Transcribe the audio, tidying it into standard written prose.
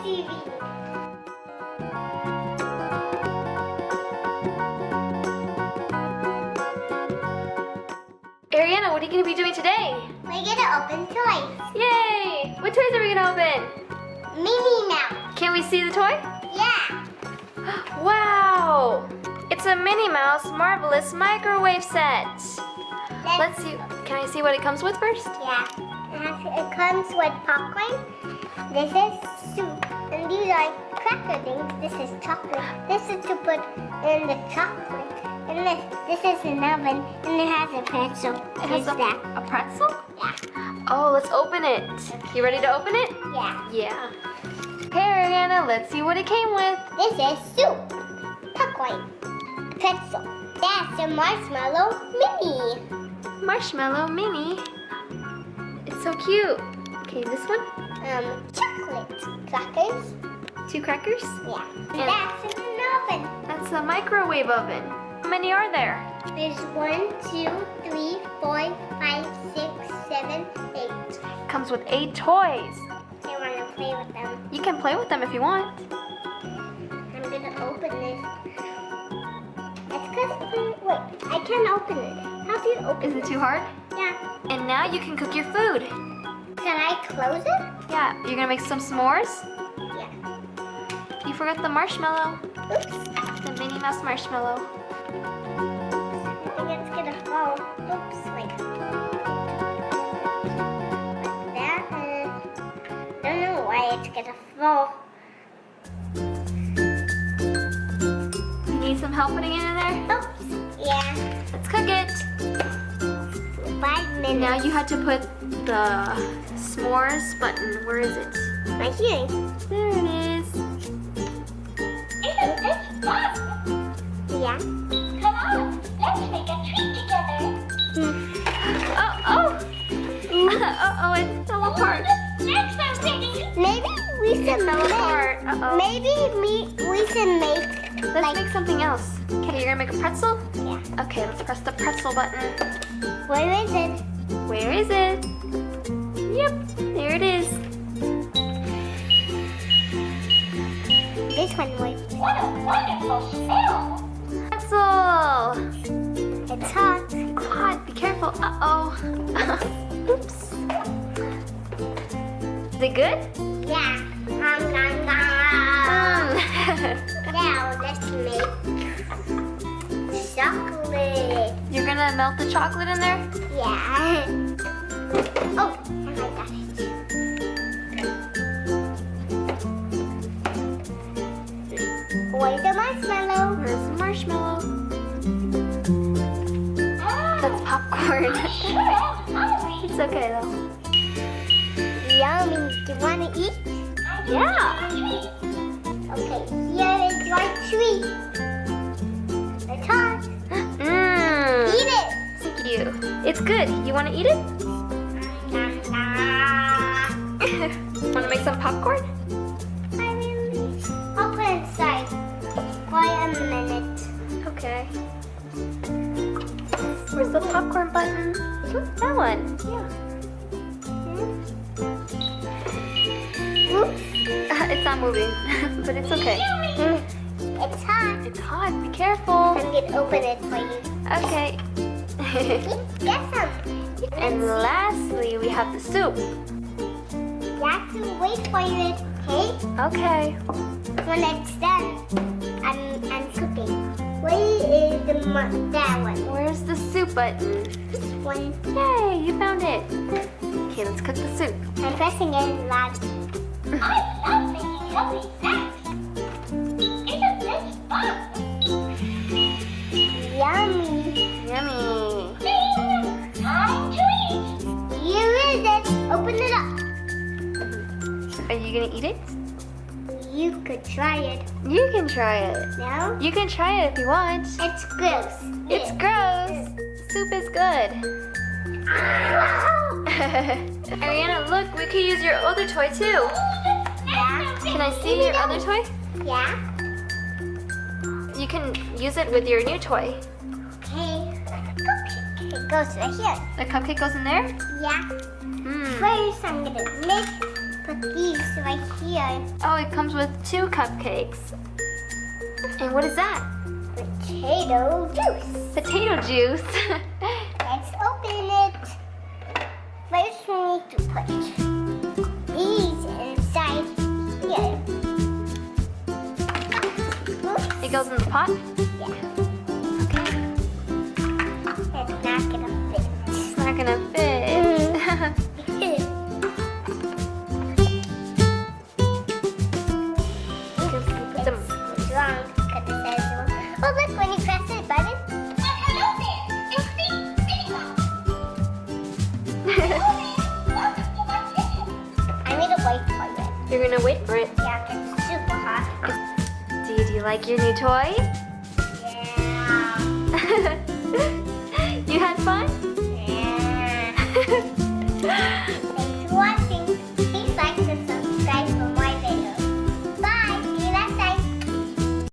TV. Ariana, what are you going to be doing today? We're gonna open toys. Yay! What toys are we going to open? Minnie Mouse. Can we see the toy? Yeah. Wow! It's a Minnie Mouse Marvelous Microwave Set. Let's see. Can I see what it comes with first? Yeah. It comes with popcorn. This is soup. And these are cracker things. This is chocolate. This is to put in the chocolate. And this is an oven. And it has a pretzel. It has a pretzel? Yeah. Oh, let's open it. You ready to open it? Yeah. Yeah. Okay, Ariana, let's see what it came with. This is soup. Popcorn. Pretzel. That's a marshmallow mini. Marshmallow Mini. It's so cute. Okay, this one? Chocolate crackers. 2 crackers? Yeah. And That's in an oven. that's a microwave oven. How many are there? There's 1, 2, 3, 4, 5, 6, 7, 8. Comes with 8 toys. I want to play with them. You can play with them if you want. I'm gonna open this. It's cause wait, I can't open it. How do you open Is it too hard? Yeah. And now you can cook your food. Can I close it? Yeah, you're gonna make some s'mores. Yeah. You forgot the marshmallow. Oops. The Minnie Mouse marshmallow. I think it's gonna fall. Oops. Like that. I don't know why it's gonna fall. You need some help putting it in there? Oops. Yeah. Let's cook it. 5 minutes. Now you have to put the s'mores button. Where is it? Right here. There it is. Isn't this fun? Yeah. Come on, let's make a treat together. Oh, uh-oh, it fell apart. Next I'm ready. Maybe we should fell apart. Uh-oh. Maybe we should make Let's make something else. Okay, you're gonna make a pretzel? Yeah. Okay, let's press the pretzel button. Where is it? Where is it? Yep, there it is. This one was. What a wonderful smell! Pretzel! It's hot. Hot, be careful. Uh-oh. Oops. Is it good? Yeah. Nom, nom, nom. Now let's make chocolate. You're gonna melt the chocolate in there? Yeah. Oh, and I got it. Where's the marshmallow? Where's the marshmallow? That's popcorn. It's okay though. Yummy. Do you want to eat? Yeah. Okay, here is your treat. It's hot. Mmm. Eat it. Thank you. It's good. You want to eat it? Nom, nom. Want to make some popcorn? I really. I'll put it inside for a minute. Okay. Where's the popcorn button? That one. Yeah. Oops. It's not moving, but it's okay. It's hot. It's hot. Be careful. I'm gonna open it for you. Okay. Get some. And lastly, we have the soup. You have to wait for it, okay? Okay. When it's done, I'm cooking. Where is that one? Where's the soup button? This one. Yay, you found it. Okay, let's cook the soup. I'm pressing it loud. I love making healthy snacks. Isn't this fun? Yummy. Yummy. Time to eat. Here is it. Open it up. Are you gonna eat it? You could try it. You can try it. No? You can try it if you want. It's gross. It's gross. Soup is good. Ariana, look, we could use your other toy too. Yeah? Can I see your other toy? Yeah? You can use it with your new toy. Okay. It goes right here. The cupcake goes in there? Yeah. Hmm. First, I'm gonna put these right here. Oh, it comes with 2 cupcakes. And what is that? Potato juice. Potato juice. Let's open it. First, we need to put these inside here. Oops. It goes in the pot? Yeah, Okay. it's not gonna fit. It's not gonna fit. Put them. It's wrong because it says wrong. Oh, look, when you press the button, I need to wait for it. You're gonna wait for it. Yeah, it's super hot. Do you like your new toy? Yeah. You had fun?